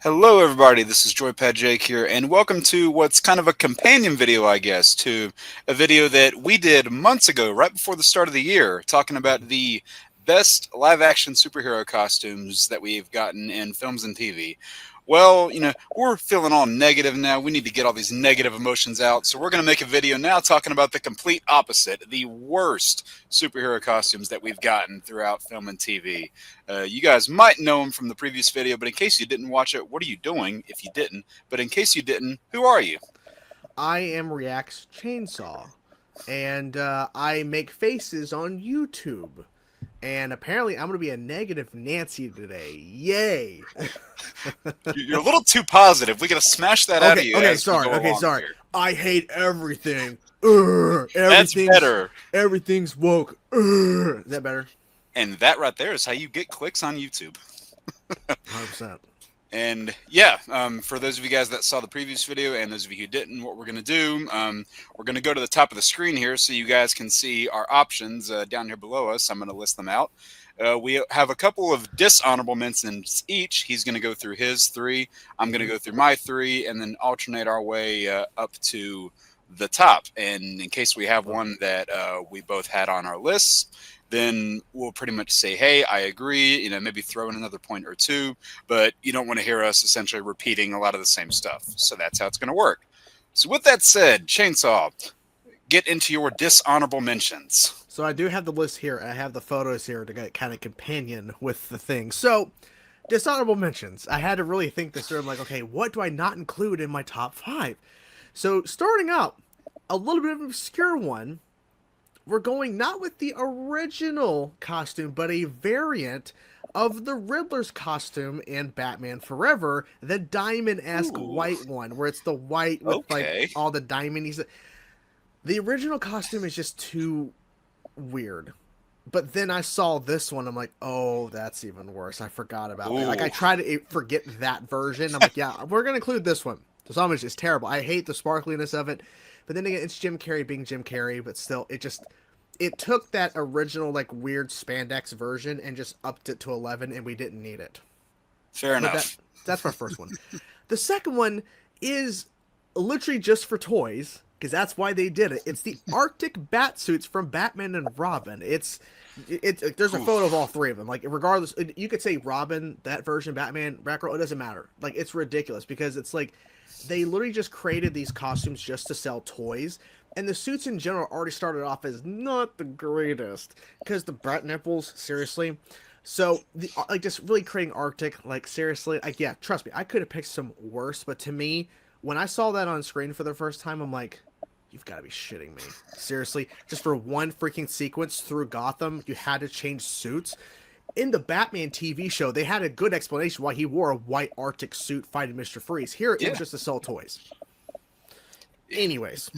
Hello, everybody. This is JoypadJake here, and welcome to what's kind of a companion video, I guess, to a video that we did months ago, right before the start of the year, talking about the best live-action superhero costumes that we've gotten in films and TV. Well, we're feeling all negative now. We need to get all these negative emotions out, so we're going to make a video now talking about the complete opposite, the worst superhero costumes that we've gotten throughout film and TV. You guys might know him from the previous video, but in case you didn't watch it, what are you doing if you didn't? But in case you didn't, who are you? I am React's Chainsaw, and I make faces on YouTube. And apparently, I'm going to be a negative Nancy today. Yay! You're a little too positive. We got to smash that out of you. Sorry. Here. I hate everything. That's better. Everything's woke. Is that better? And that right there is how you get clicks on YouTube. 100%. And yeah, for those of you guys that saw the previous video and those of you who didn't, what we're going to do, we're going to go to the top of the screen here so you guys can see our options down here below us. I'm going to list them out. We have a couple of dishonorable mentions each. He's going to go through his three. I'm going to go through my three and then alternate our way up to the top. And in case we have one that we both had on our lists, then we'll pretty much say, hey, I agree, maybe throw in another point or two, but you don't want to hear us essentially repeating a lot of the same stuff. So that's how it's going to work. So with that said, Chainsaw, get into your dishonorable mentions. So I do have the list here. I have the photos here to get kind of companion with the thing. So, dishonorable mentions. I had to really think this through. I'm like, okay, what do I not include in my top 5? So, starting out, a little bit of an obscure one. We're going not with the original costume, but a variant of the Riddler's costume in Batman Forever, the diamond-esque white one, where it's the white with like all the diamonds. The original costume is just too weird. But then I saw this one, I'm like, oh, that's even worse. I forgot about that. Like, I try to forget that version. I'm like, yeah, we're going to include this one. This one is just terrible. I hate the sparkliness of it. But then again, it's Jim Carrey being Jim Carrey, but still, it took that original, like, weird spandex version and just upped it to 11, and we didn't need it. Fair enough. That's my first one. The second one is literally just for toys, because that's why they did it. It's the Arctic bat suits from Batman and Robin. There's a photo of all three of them. Like, regardless, you could say Robin, that version, Batman, Batgirl, it doesn't matter. Like, it's ridiculous, because it's like, they literally just created these costumes just to sell toys, and the suits in general already started off as not the greatest, because the brat nipples, seriously. So, just really creating Arctic, like, seriously, like, yeah, trust me, I could have picked some worse, but to me, when I saw that on screen for the first time, I'm like, you've got to be shitting me. Seriously, just for one freaking sequence through Gotham, you had to change suits. In the Batman TV show, they had a good explanation why he wore a white Arctic suit fighting Mr. Freeze. Here, it was just to sell toys. Anyways.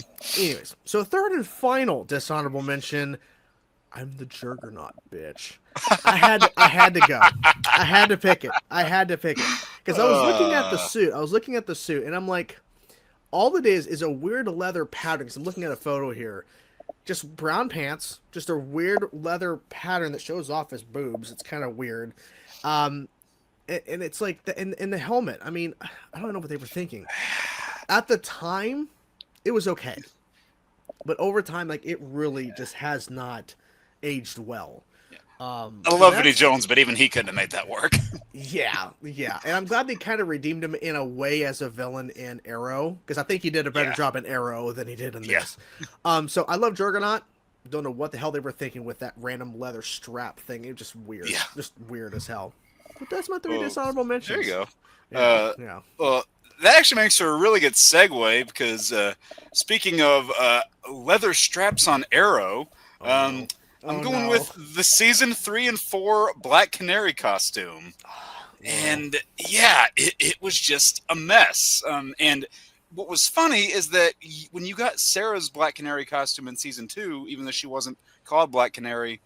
So third and final dishonorable mention, I'm the Juggernaut, bitch. I had to go. I had to pick it. Because I was looking at the suit. And I'm like, all it is a weird leather pattern. Because I'm looking at a photo here. Just brown pants, just a weird leather pattern that shows off his boobs. It's kind of weird. And it's like, in the helmet, I mean, I don't know what they were thinking. At the time, it was okay. But over time, like, it really just has not aged well. I love Vinnie Jones, but even he couldn't have made that work. Yeah. And I'm glad they kind of redeemed him in a way as a villain in Arrow, because I think he did a better job in Arrow than he did in this. So I love Juggernaut. Don't know what the hell they were thinking with that random leather strap thing. It was just weird. Yeah. Just weird as hell. But that's my 3 dishonorable mentions. There you go. Yeah. Well, that actually makes for a really good segue, because speaking of leather straps on Arrow, I'm going with the season 3 and 4 Black Canary costume. And yeah, it was just a mess. And what was funny is that when you got Sarah's Black Canary costume in season 2, even though she wasn't called Black Canary,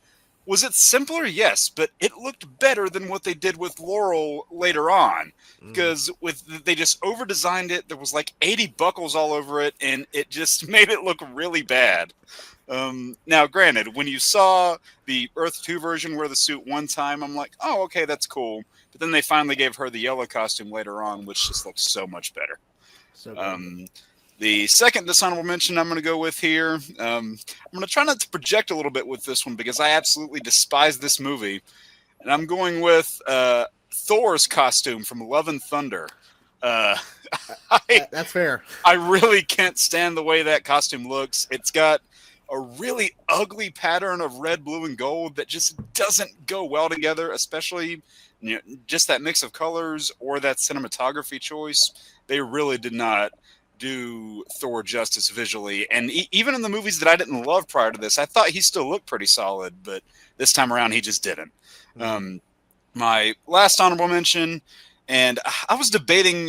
was it simpler? Yes, but it looked better than what they did with Laurel later on, because they just over-designed it. There was like 80 buckles all over it, and it just made it look really bad. Now, granted, when you saw the Earth 2 version wear the suit one time, I'm like, oh, okay, that's cool. But then they finally gave her the yellow costume later on, which just looks so much better. So good. The second dishonorable mention I'm going to go with here, I'm going to try not to project a little bit with this one because I absolutely despise this movie. And I'm going with Thor's costume from Love and Thunder. That's fair. I really can't stand the way that costume looks. It's got a really ugly pattern of red, blue, and gold that just doesn't go well together, especially just that mix of colors or that cinematography choice. They really did not do Thor justice visually. And even in the movies that I didn't love prior to this, I thought he still looked pretty solid, but this time around he just didn't. My last honorable mention, and I was debating,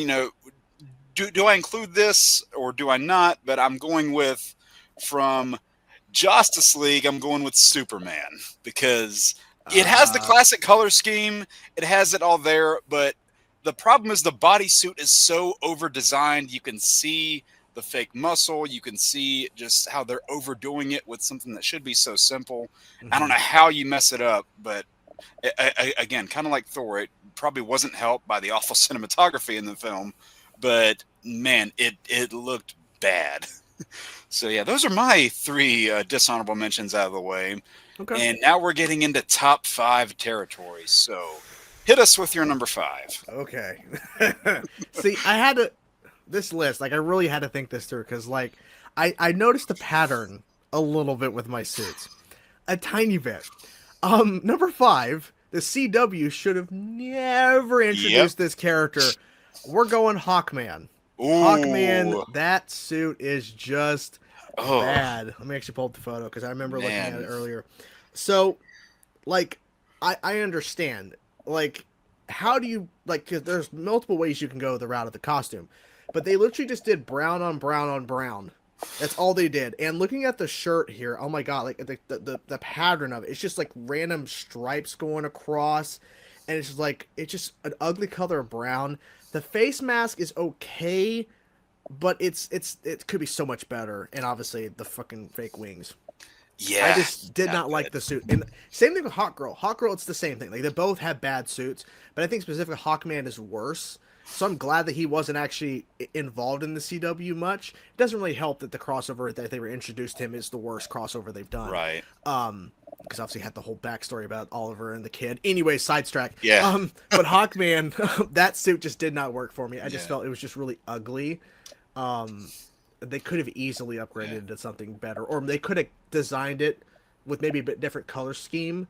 do I include this or do I not? But I'm going with, from Justice League, I'm going with Superman because it has the classic color scheme. It has it all there, but the problem is the bodysuit is so over-designed. You can see the fake muscle. You can see just how they're overdoing it with something that should be so simple. I don't know how you mess it up, but again, kind of like Thor, it probably wasn't helped by the awful cinematography in the film, but man, it looked bad. So yeah, those are my three dishonorable mentions out of the way. Okay. And now we're getting into top 5 territories. So hit us with your number 5. Okay. See, this list, like I really had to think this through because like I noticed the pattern a little bit with my suits. A tiny bit. Number 5, the CW should have never introduced this character. We're going Hawkman. Ooh. Hawkman, that suit is just bad. Let me actually pull up the photo because I remember looking at it earlier. So, like, I understand. Like, how do you, like, because there's multiple ways you can go the route of the costume. But they literally just did brown on brown on brown. That's all they did. And looking at the shirt here, oh my god, like the pattern of it, it's just like random stripes going across, and it's just an ugly color of brown. The face mask is okay, but it could be so much better. And obviously the fucking fake wings. Yeah, I just did not like the suit. And same thing with Hawk Girl. Hawk Girl, it's the same thing. Like they both have bad suits, but I think specifically Hawkman is worse. So I'm glad that he wasn't actually involved in the CW much. It doesn't really help that the crossover that they were introduced to him is the worst crossover they've done. Right. Because obviously had the whole backstory about Oliver and the kid. Anyway, sidetrack. Yeah. But Hawkman, that suit just did not work for me. I just felt it was just really ugly. They could have easily upgraded it to something better, or they could have designed it with maybe a bit different color scheme.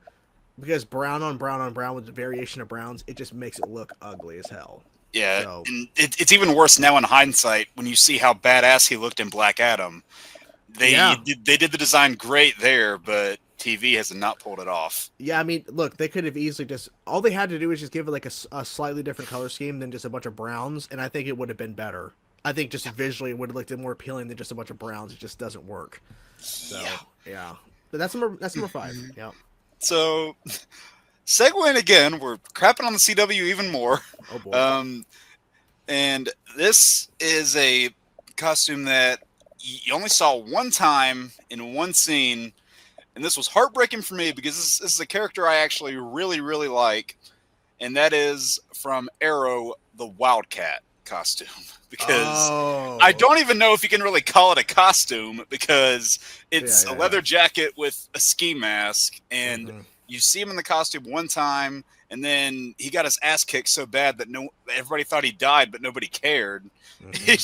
Because brown on brown on brown with the variation of browns, it just makes it look ugly as hell. Yeah, so, and it's even worse now in hindsight when you see how badass he looked in Black Adam. They did the design great there, but TV has not pulled it off. Yeah, I mean, look, they could have easily all they had to do is just give it like a slightly different color scheme than just a bunch of browns, and I think it would have been better. I think just visually it would have looked more appealing than just a bunch of browns. It just doesn't work. So, yeah. But that's number 5. Yeah. So, segueing again, we're crapping on the CW even more. Oh boy. And this is a costume that you only saw one time in one scene, and this was heartbreaking for me because this is a character I actually really, really like, and that is from Arrow, the Wildcat costume. Because I don't even know if you can really call it a costume because it's a leather jacket with a ski mask, and you see him in the costume one time, and then he got his ass kicked so bad that everybody thought he died, but nobody cared. He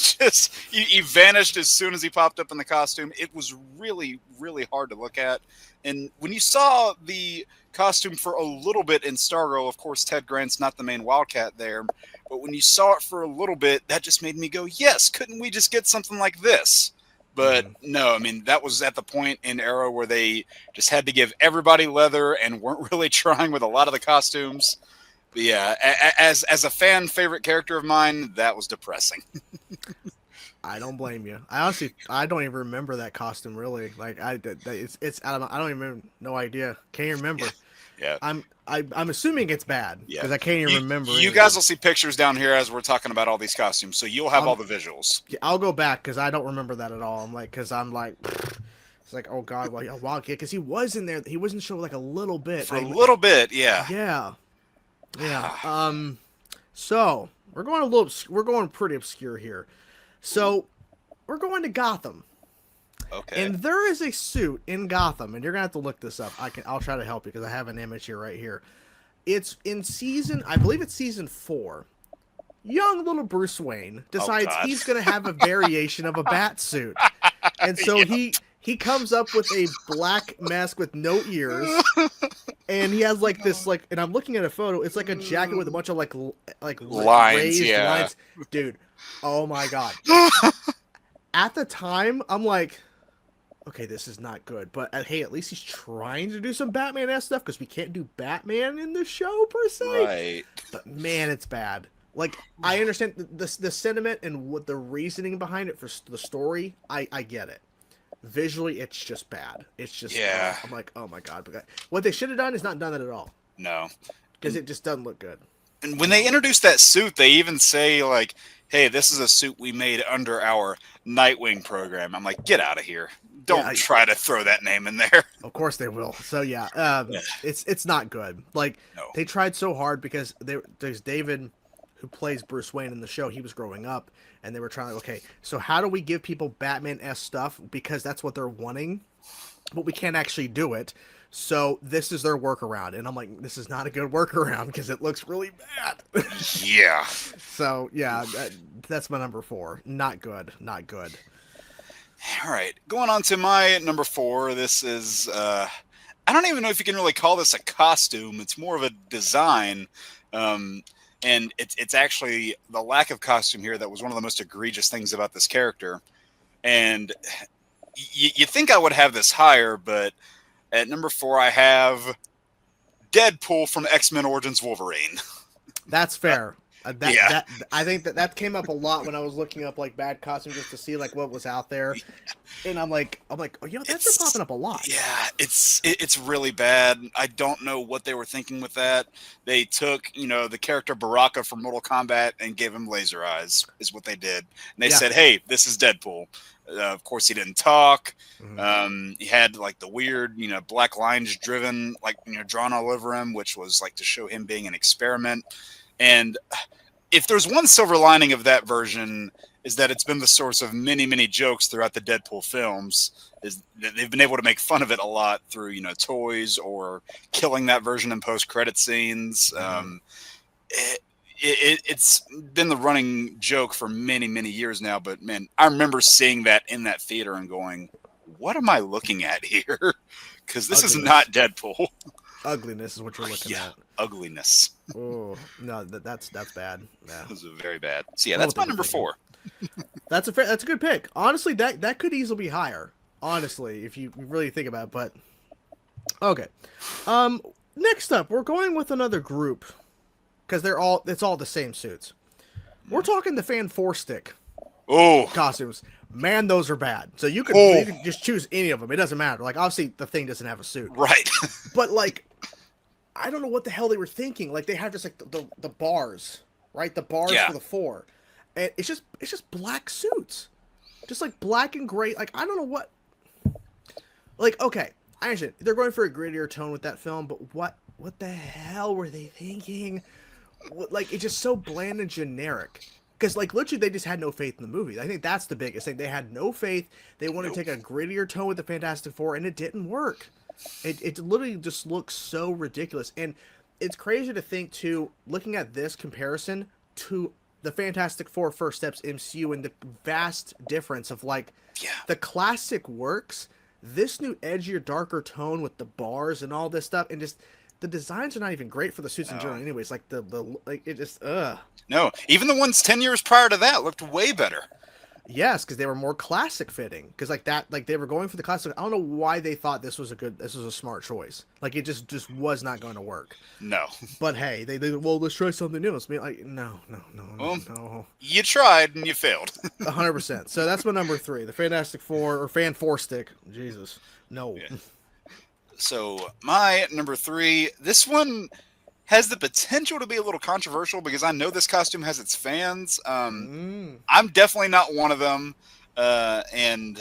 vanished as soon as he popped up in the costume. It was really, really hard to look at. And when you saw the costume for a little bit in Stargirl, of course, Ted Grant's not the main Wildcat there, but when you saw it for a little bit, that just made me go, yes, couldn't we just get something like this? But no, I mean, that was at the point in Arrow where they just had to give everybody leather and weren't really trying with a lot of the costumes. But yeah, as a fan favorite character of mine, that was depressing. I don't blame you. I don't even remember that costume really. Like it's I don't even no idea. Can't even remember. Yeah. I'm assuming it's bad because I can't even remember. You guys will see pictures down here as we're talking about all these costumes, so you'll have all the visuals. I'll go back because I don't remember that at all. I'm like, It's like, oh god, well, wild kid, because he was in there. He was in the show like a little bit. For a little bit, yeah. Yeah, yeah. So we're going pretty obscure here. So we're going to Gotham. Okay. And there is a suit in Gotham, and you're gonna have to look this up. I'll try to help you because I have an image here right here. It's in I believe it's season 4. Young little Bruce Wayne decides he's gonna have a variation of a bat suit, and so he comes up with a black mask with no ears, and he has like this and I'm looking at a photo. It's like a jacket with a bunch of like lines, raised lines, dude. Oh my god. At the time, I'm like, okay, this is not good. But hey, at least he's trying to do some Batman-esque stuff because we can't do Batman in the show per se. Right. But man, it's bad. Like, I understand the sentiment and what the reasoning behind it for the story. I get it. Visually, it's just bad. It's just I'm like, oh my god. What they should have done is not done that at all. No. Because it just doesn't look good. And when they introduced that suit, they even say like, hey, this is a suit we made under our Nightwing program. I'm like, get out of here. Don't try to throw that name in there. Of course they will. So it's not good. Like, they tried so hard because there's David who plays Bruce Wayne in the show. He was growing up, and they were trying to, okay, so how do we give people Batman-esque stuff because that's what they're wanting, but we can't actually do it. So this is their workaround, and I'm like, this is not a good workaround because it looks really bad. Yeah. So yeah, that's my number 4. Not good. Not good. All right, going on to my number 4. This is I don't even know if you can really call this a costume. It's more of a design, and it's actually the lack of costume here that was one of the most egregious things about this character. And you think I would have this higher, but at number 4 I have Deadpool from X-Men Origins Wolverine. That's fair. I think that came up a lot when I was looking up like bad costumes just to see like what was out there, and I'm like, oh, that's been popping up a lot. Yeah, it's really bad. I don't know what they were thinking with that. They took the character Baraka from Mortal Kombat and gave him laser eyes. Is what they did, and they said, hey, this is Deadpool. Of course, he didn't talk. Mm-hmm. He had like the weird, black lines driven, drawn all over him, which was like to show him being an experiment. And if there's one silver lining of that version, is that it's been the source of many, many jokes throughout the Deadpool films. Is that they've been able to make fun of it a lot through toys or killing that version in post-credit scenes. Mm-hmm. It's been the running joke for many, many years now. But man, I remember seeing that in that theater and going, "What am I looking at here?" Because this is not Deadpool. Ugliness is what you're looking at. Ugliness. Oh no, that's bad. Yeah, this is very bad. So yeah, that's my number 4. That's a good pick. Honestly, that could easily be higher. Honestly, if you really think about it. But okay, next up, we're going with another group because it's all the same suits. We're talking the Fan 4-stick costumes. Man, those are bad. So you could just choose any of them. It doesn't matter. Like, obviously, the Thing doesn't have a suit. Right. But, like, I don't know what the hell they were thinking. Like, they have just, like, the bars, right? The bars for the 4. And it's just black suits. Just, like, black and gray. Like, I don't know what... Like, okay, I understand. They're going for a grittier tone with that film, but what the hell were they thinking? Like, it's just so bland and generic. Because, like, literally, they just had no faith in the movie. I think that's the biggest thing. They had no faith. They wanted to take a grittier tone with the Fantastic Four, and it didn't work. It literally just looks so ridiculous. And it's crazy to think, too, looking at this comparison to the Fantastic Four First Steps MCU and the vast difference of, like, the classic works, this new edgier, darker tone with the bars and all this stuff, and just... The designs are not even great for the suits in general anyways. Like, it just, No, even the ones 10 years prior to that looked way better. Yes, because they were more classic fitting. Because, like, they were going for the classic. I don't know why they thought this was a smart choice. Like, it just was not going to work. No. But, hey, well, let's try something new. It's like, no. You tried and you failed. 100%. So that's my number 3, the Fantastic Four, or Fan 4-stick. Jesus. No. Yeah. So my number 3, this one has the potential to be a little controversial because I know this costume has its fans. I'm definitely not one of them. And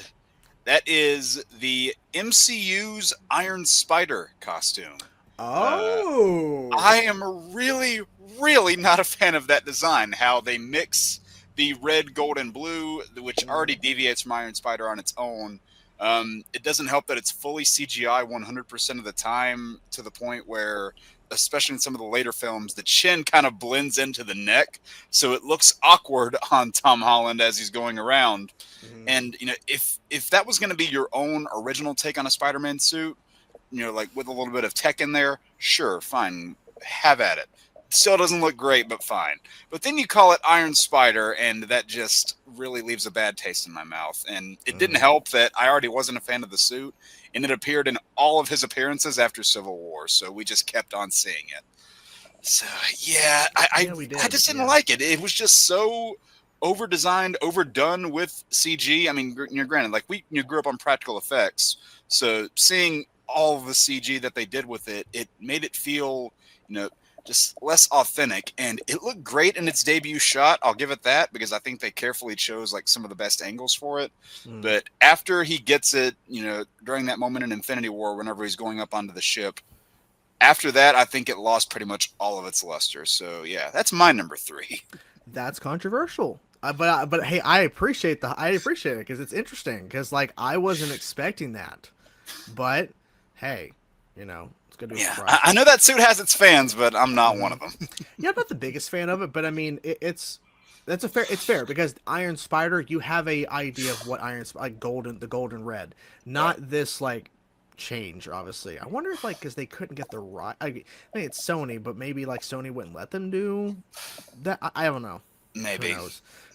That is the MCU's Iron Spider costume. Oh. I am really, really not a fan of that design. How they mix the red, gold, and blue, which already deviates from Iron Spider on its own. It doesn't help that it's fully CGI 100% of the time, to the point where, especially in some of the later films, the chin kind of blends into the neck, so it looks awkward on Tom Holland as he's going around. And if that was going to be your own original take on a Spider-Man suit, like with a little bit of tech in there, sure, fine, have at it. Still doesn't look great, but fine. But then you call it Iron Spider, and that just really leaves a bad taste in my mouth. And it didn't help that I already wasn't a fan of the suit, and it appeared in all of his appearances after Civil War, so we just kept on seeing it. So yeah, I just didn't like it. It was just so over-designed, overdone with CG. I mean, granted, like you grew up on practical effects, so seeing all of the CG that they did with it, it made it feel, just less authentic. And it looked great in its debut shot. I'll give it that, because I think they carefully chose like some of the best angles for it. But after he gets it, during that moment in Infinity War, whenever he's going up onto the ship, after that, I think it lost pretty much all of its luster. So yeah, that's my number 3. That's controversial. But hey, I appreciate it because it's interesting, because like I wasn't expecting that, but hey, it's gonna be a surprise. I know that suit has its fans, but I'm not one of them. Yeah, I'm not the biggest fan of it, but I mean, it's fair because Iron Spider, you have a idea of what the golden red, not this like change. Obviously, I wonder if like because they couldn't get the right. I mean, it's Sony, but maybe like Sony wouldn't let them do that. I don't know. Maybe.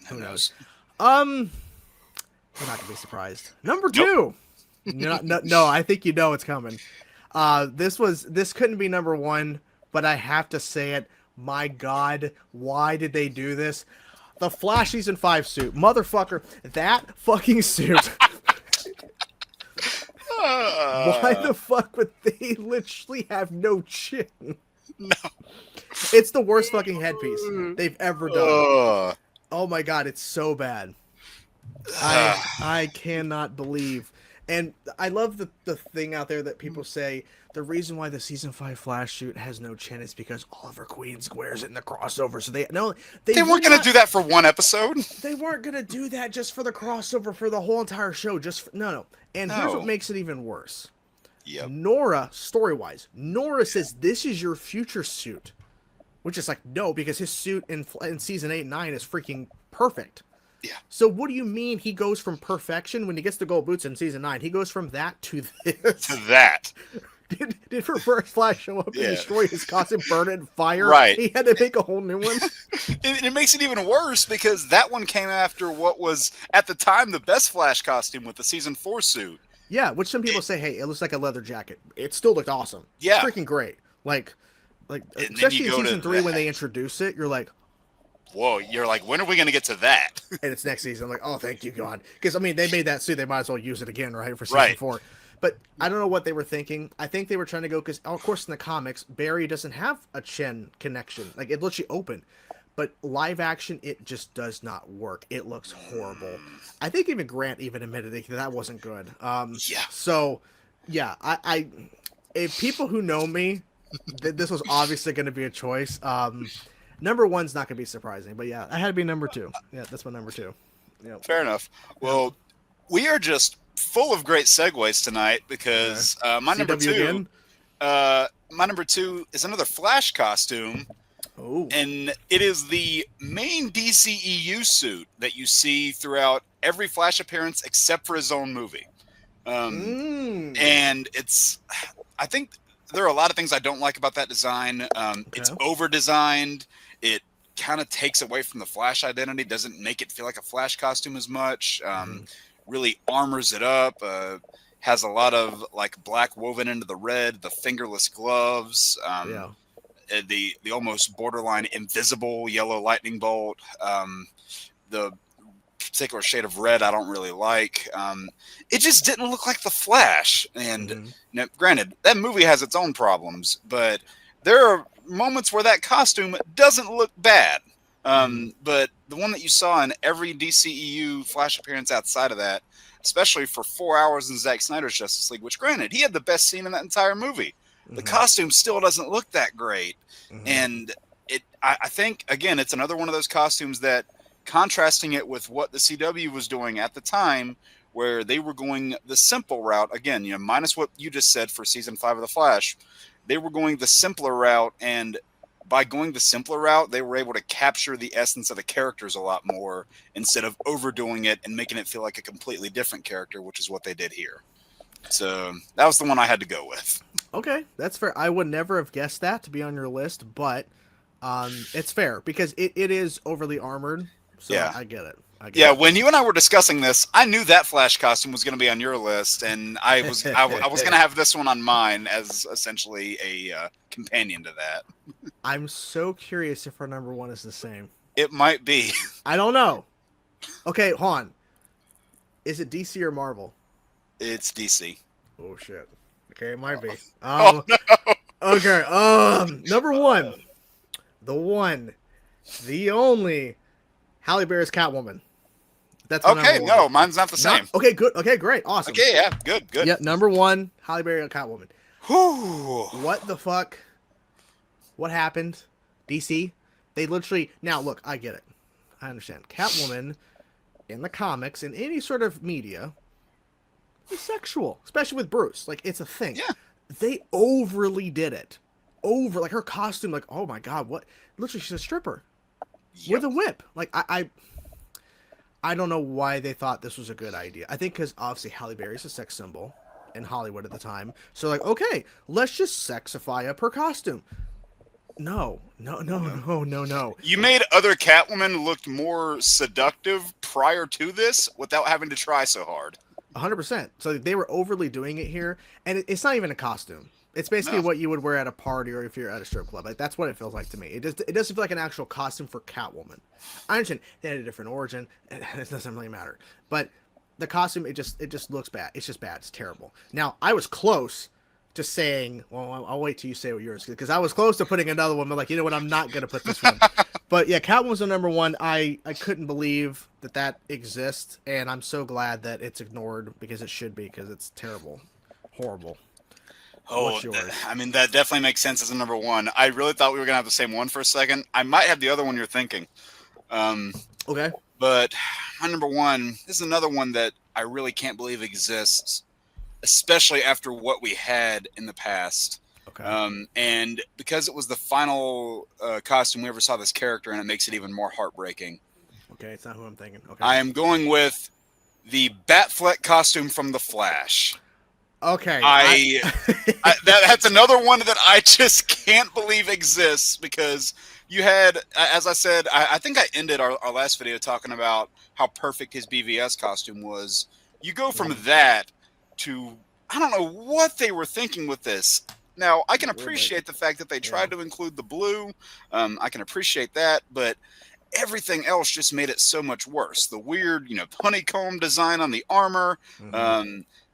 Who knows? We're not gonna be surprised. Number 2. Nope. No, I think it's coming. This couldn't be number 1, but I have to say it. My God, why did they do this? The Flash season 5 suit, motherfucker, that fucking suit. Why the fuck would they literally have no chin? No. It's the worst fucking headpiece they've ever done. Oh my God, it's so bad. I cannot believe. And I love the thing out there that people say the reason why the season 5 Flash suit has no chin is because Oliver Queen squares it in the crossover. So they weren't going to do that for one episode. They weren't going to do that just for the crossover for the whole entire show. No. And here's what makes it even worse. Yep. Nora, story-wise, Nora says this is your future suit, which is like no, because his suit in season 8 and 9 is freaking perfect. Yeah. So what do you mean he goes from perfection when he gets the gold boots in season 9? He goes from that to this. To that. Did Reverse Flash show up and destroy his costume, burn it in fire? Right. He had to make a whole new one. It makes it even worse because that one came after what was at the time the best Flash costume with the season 4 suit. Yeah, which some people say, hey, it looks like a leather jacket. It still looked awesome. Yeah. It's freaking great. Like especially in season 3 when they introduce it, you're like, whoa, you're like, when are we going to get to that? And it's next season. I'm like, oh, thank you, God. Because, I mean, they made that suit. They might as well use it again, right, for season 4. But I don't know what they were thinking. I think they were trying to go, because, of course, in the comics, Barry doesn't have a chin connection. Like, it lets you open. But live action, it just does not work. It looks horrible. I think even Grant even admitted that wasn't good. So, yeah, I if people who know me, this was obviously going to be a choice. Number 1's not going to be surprising, but yeah, I had to be number 2. Yeah, that's my number 2. Yep. Fair enough. Well, we are just full of great segues tonight because my number 2, my number 2 is another Flash costume. Oh. And it is the main DCEU suit that you see throughout every Flash appearance except for his own movie. And I think there are a lot of things I don't like about that design. It's over-designed. It kind of takes away from the Flash identity, doesn't make it feel like a Flash costume as much. Really armors it up. Has a lot of like black woven into the red, the fingerless gloves. The almost borderline invisible yellow lightning bolt. The particular shade of red I don't really like. It just didn't look like the Flash. And now, granted, that movie has its own problems, but there are moments where that costume doesn't look bad. But the one that you saw in every DCEU Flash appearance outside of that, especially for 4 hours in Zack Snyder's Justice League, which granted, he had the best scene in that entire movie. The costume still doesn't look that great. And I think, again, it's another one of those costumes that, contrasting it with what the CW was doing at the time, where they were going the simple route, again, minus what you just said for season 5 of The Flash, they were going the simpler route, and by going the simpler route, they were able to capture the essence of the characters a lot more instead of overdoing it and making it feel like a completely different character, which is what they did here. So that was the one I had to go with. Okay, that's fair. I would never have guessed that to be on your list, but it's fair because it is overly armored. So Yeah. I get it. When you and I were discussing this, I knew that Flash costume was going to be on your list, and I was going to have this one on mine as essentially a companion to that. I'm so curious if our number one is the same. It might be. I don't know. Okay, hold on. Is it DC or Marvel? It's DC. Oh shit. Okay, it might be. Oh, no. Okay. Number one, the only Halle Berry's Catwoman. That's okay. No, mine's not the same. Okay, good. Okay, great, awesome. Okay, yeah, good. Yeah, number one, Halle Berry Catwoman. Whew. What the fuck? What happened? DC? They literally... Now, look, I get it. I understand. Catwoman, in the comics, in any sort of media, is sexual. Especially with Bruce. Like, it's a thing. Yeah. They overly did it. Like, her costume, like, oh my god, what? Literally, she's a stripper. Yep. With a whip. Like, I don't know why they thought this was a good idea. I think because, obviously, Halle Berry's a sex symbol in Hollywood at the time. So, like, okay, let's just sexify up her costume. No. You made other Catwomen look more seductive prior to this without having to try so hard. 100%. So they were overly doing it here, and it's not even a costume. It's basically what you would wear at a party or if you're at a strip club. Like, that's what it feels like to me. It doesn't feel like an actual costume for Catwoman. I understand they had a different origin, and it doesn't really matter. But the costume, it just looks bad. It's just bad. It's terrible. Now, I was close to saying, well, I'll wait till you say what yours, because I was close to putting another one, but like, you know what, I'm not going to put this one. But yeah, Catwoman's the number one. I couldn't believe that exists, and I'm so glad that it's ignored, because it should be, because it's terrible. Horrible. Oh, I mean, that definitely makes sense as a number one. I really thought we were going to have the same one for a second. I might have the other one you're thinking. Okay. But my number one, this is another one that I really can't believe exists, especially after what we had in the past. Okay. And because it was the final costume we ever saw this character, and it makes it even more heartbreaking. Okay, it's not who I'm thinking. Okay. I am going with the Batfleck costume from The Flash. Okay. That's another one that I just can't believe exists, because you had, as I said, I think I ended our last video talking about how perfect his BVS costume was. You go from that to, I don't know what they were thinking with this. Now, I can appreciate the fact that they tried to include the blue. I can appreciate that, but everything else just made it so much worse. The weird, honeycomb design on the armor,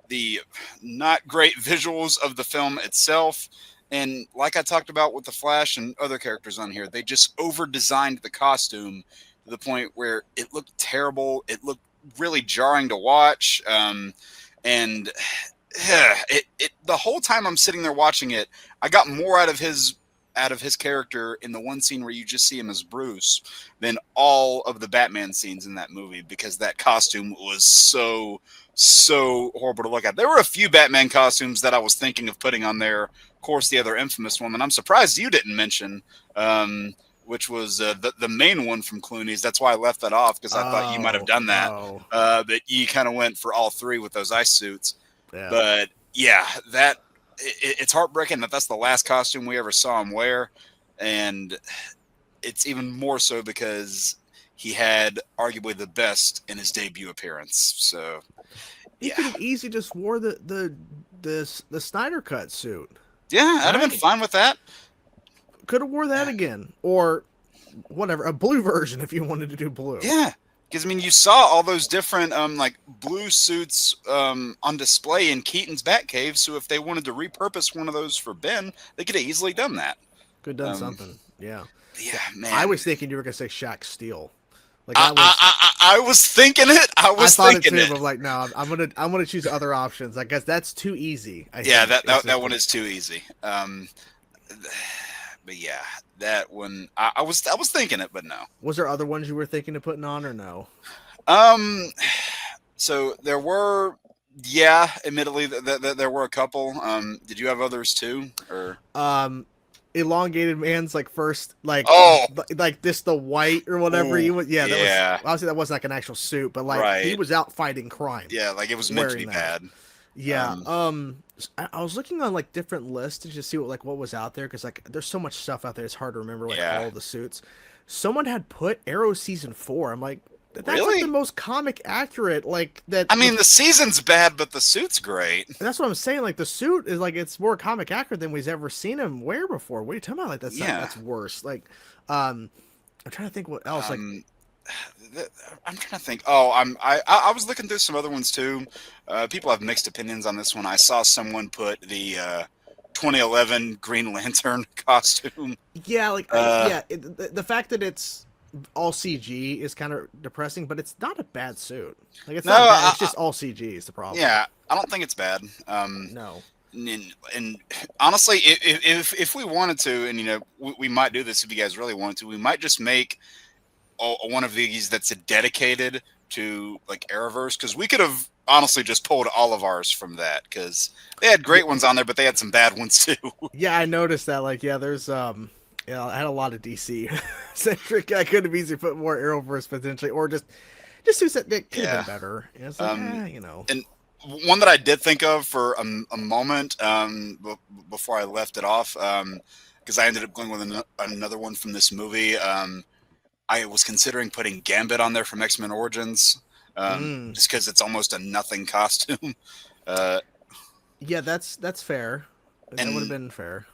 the not great visuals of the film itself. And like I talked about with the Flash and other characters on here, they just over-designed the costume to the point where it looked terrible. It looked really jarring to watch. And the whole time I'm sitting there watching it, I got more out of his character in the one scene where you just see him as Bruce than all of the Batman scenes in that movie, because that costume was so horrible to look at. There were a few Batman costumes that I was thinking of putting on there. Of course, the other infamous one, and I'm surprised you didn't mention, which was the main one from Clooney's. That's why I left that off, because I thought you might have done that. But you kind of went for all three with those ice suits. Yeah. But yeah, it's heartbreaking that that's the last costume we ever saw him wear, and it's even more so because he had arguably the best in his debut appearance. So he could have easily just wore the Snyder cut suit. Yeah, I'd have been fine with that. Could have wore that again, or whatever, a blue version if you wanted to do blue. Yeah. Because, I mean, you saw all those different, blue suits on display in Keaton's Batcave, so if they wanted to repurpose one of those for Ben, they could have easily done that. Could have done something, yeah. Yeah, I man. was thinking you were gonna say Shaq Steele. Like that was I was thinking it. I I was thought it thinking too, it. but I'm like, no, I'm gonna choose other options. I guess that's too easy. I Yeah, think it's that just one is too easy. But yeah, that one I was thinking it, but no. was there other ones you were thinking of putting on or no? Um, so there were, yeah, admittedly, there were a couple. Did you have others too, or? Um, elongated man's like first Oh, like this the white or whatever ooh, he was. Yeah, that was yeah, obviously that wasn't like an actual suit, but like he right, was out fighting crime yeah, like it was meant to be wearing that. bad. Yeah. Um, I was looking on like different lists to just see what was out there because like there's so much stuff out there. It's hard to remember like yeah, all the suits. Someone had put Arrow season 4. I'm like, that's like the really? most comic accurate. Like that. I mean, the season's bad, but the suit's great. That's what I'm saying. Like the suit is like it's more comic accurate than we've ever seen him wear before. What are you talking about? Like Yeah. that's worse. Like, um, I'm trying to think what else. Like, Um, I'm trying to think. Oh, I was looking through some other ones too. People have mixed opinions on this one. I saw someone put the 2011 Green Lantern costume. yeah, like Uh, the fact that it's all CG is kind of depressing, but it's not a bad suit. Like it's no, not bad. It's just all CG is the problem. yeah, I don't think it's bad. No. And honestly, if we wanted to, and we might do this if you guys really wanted to, we might just make one of these that's dedicated to like Arrowverse, because we could have honestly just pulled all of ours from that, because they had great ones on there, but they had some bad ones too. Yeah, I noticed that. Like, yeah, there's yeah, I had a lot of DC centric. I could have easily put more Arrowverse potentially, or just suits that could have Yeah. been better. And it's like, Um, you know. and one that I did think of for a moment before I left it off, because I ended up going with another one from this movie. I was considering putting Gambit on there from X-Men Origins, Mm. just because it's almost a nothing costume. Uh, Yeah, that's fair. That would have and been fair.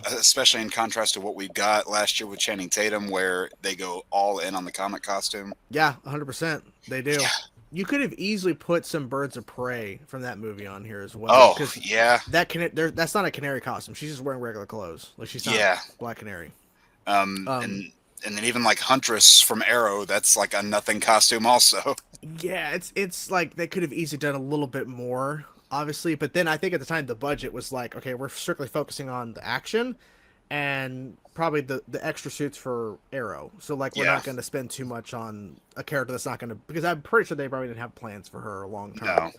especially in contrast to what we got last year with Channing Tatum, where they go all in on the comic costume. Yeah, 100%. They do. Yeah. You could have easily put some Birds of Prey from that movie on here as well. Oh, Because yeah. that's not a canary costume. She's just wearing regular clothes. Like she's not Yeah. Black Canary. Um, Um, and and then even like Huntress from Arrow, that's like a nothing costume also. yeah, it's like they could have easily done a little bit more, obviously. But then I think at the time the budget was like, okay, we're strictly focusing on the action and probably the extra suits for Arrow. So like we're Yeah. not going to spend too much on a character that's not going to, because I'm pretty sure they probably didn't have plans for her long term.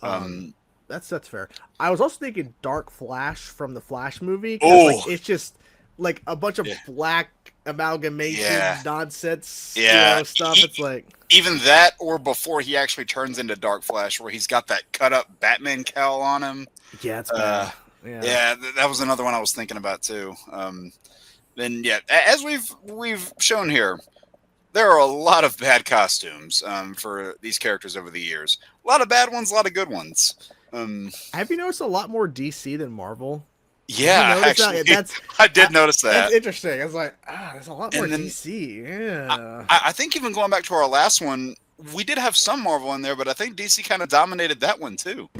No. Um, that's fair. I was also thinking Dark Flash from the Flash movie. 'Cause, Oh. like, it's just like a bunch of Yeah. black amalgamation Yeah. nonsense, Yeah. stuff. It's like, Even that, or before he actually turns into Dark Flash, where he's got that cut up Batman cowl on him. yeah, it's Uh, bad. Yeah. Yeah, that was another one I was thinking about too. Then yeah, as we've shown here, there are a lot of bad costumes for these characters over the years. A lot of bad ones, a lot of good ones. Have you noticed a lot more DC than Marvel? Yeah, You notice that? actually, That's I did notice that's that. interesting. I was like, there's a lot more And then DC. Yeah. I think even going back to our last one, we did have some Marvel in there, but I think DC kind of dominated that one too.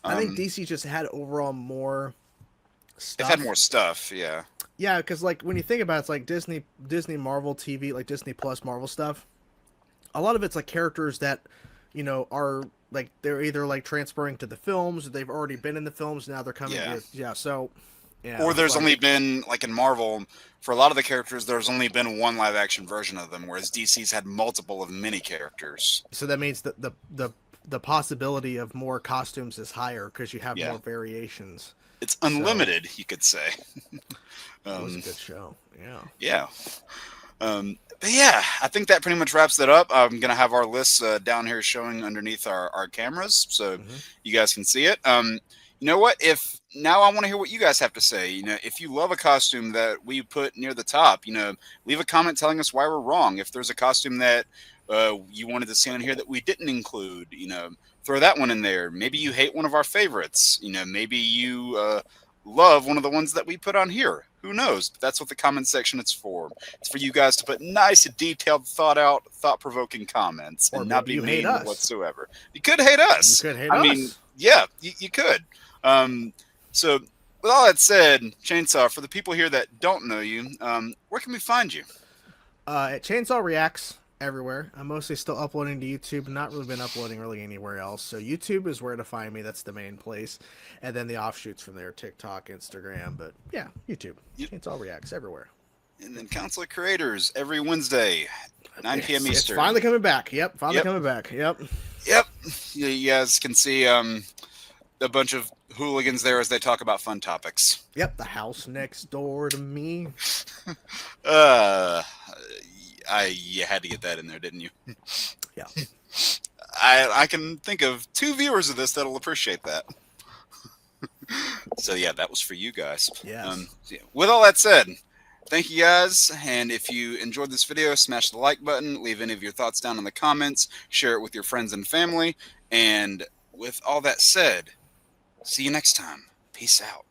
I think DC just had overall more They've stuff. had more stuff, yeah. Yeah, because like when you think about it, it's like Disney Marvel TV, like Disney Plus Marvel stuff. A lot of it's like characters that, are like they're either like transferring to the films, or they've already been in the films. Now they're coming. Yeah. Yeah. So. Yeah. Or there's like, only been, like in Marvel, for a lot of the characters, there's only been one live action version of them, whereas DC's had multiple of many characters. So that means that the possibility of more costumes is higher because you have Yeah. more variations. It's unlimited, you could say. It was a good show. Yeah. Yeah. But yeah, I think that pretty much wraps that up. I'm going to have our lists down here showing underneath our cameras so you guys can see it. You know what? Now I want to hear what you guys have to say. If you love a costume that we put near the top, leave a comment telling us why we're wrong. If there's a costume that you wanted to see on here that we didn't include, throw that one in there. Maybe you hate one of our favorites. Maybe you love one of the ones that we put on here. Who knows? But that's what the comment section is for. It's for you guys to put nice, detailed, thought-out, thought-provoking comments and not be mean whatsoever. You could hate us. You could hate I us. mean, yeah, you could. So with all that said, Chainsaw, for the people here that don't know you, where can we find you? At Chainsaw Reacts everywhere. I'm mostly still uploading to YouTube, not really been uploading really anywhere else. So YouTube is where to find me. That's the main place, and then the offshoots from there: TikTok, Instagram. But yeah, YouTube, Yep. Chainsaw Reacts everywhere. And then Council of Creators every Wednesday, 9 p.m. It's Eastern. finally coming back. Yep, finally Yep. coming back. Yep. Yep. You guys can see a bunch of hooligans there as they talk about fun topics. Yep, the house next door to me. Uh, you had to get that in there, didn't you? Yeah. I can think of 2 viewers of this that'll appreciate that. So yeah, that was for you guys. Yes. Yeah. With all that said, thank you guys, and if you enjoyed this video, smash the like button, leave any of your thoughts down in the comments, share it with your friends and family, and with all that said, see you next time. Peace out.